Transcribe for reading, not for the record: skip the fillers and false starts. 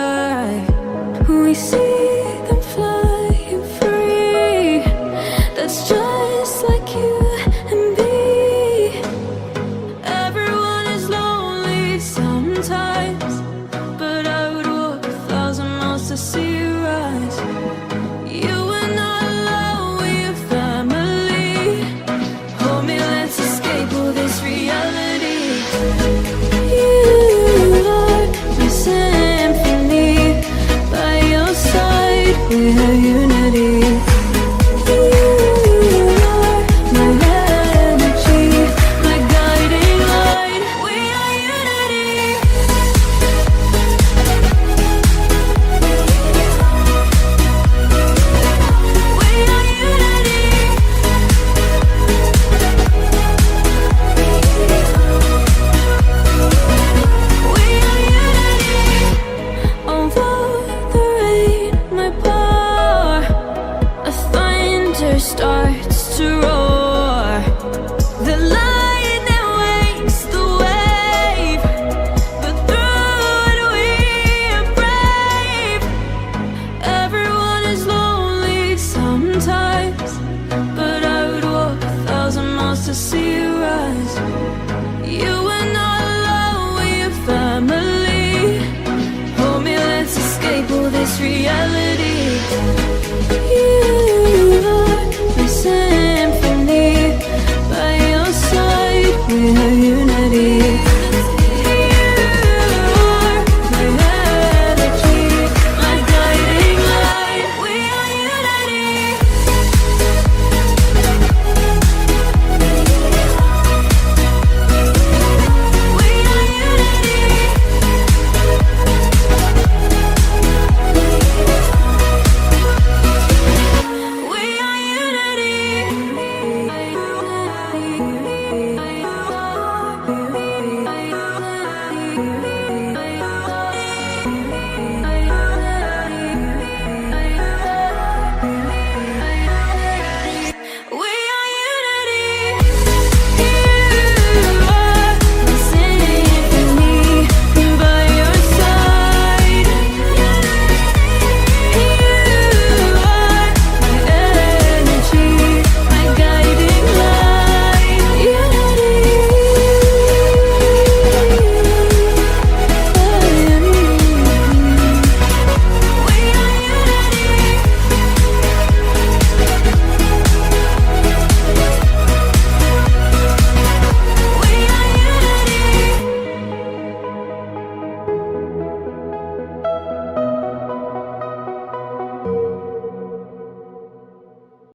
sky. We see them flying free. That's just like you and me. Everyone is lonely sometimes, but I would walk 1,000 miles to see you rise. You are not alone, we're family. Hold me, let's escape all this reality. You are my symphony. By your side, we have unity. You are my energy, my guiding light. We are unity. We are unity. We are unity. Over the rain, my power, a thunder starts to roar. The lightning wakes the wave, but through it we are brave. Everyone is lonely sometimes, but I would walk 1,000 miles to see you rise. You are not alone, we are family. Hold me, let's escape all this reality.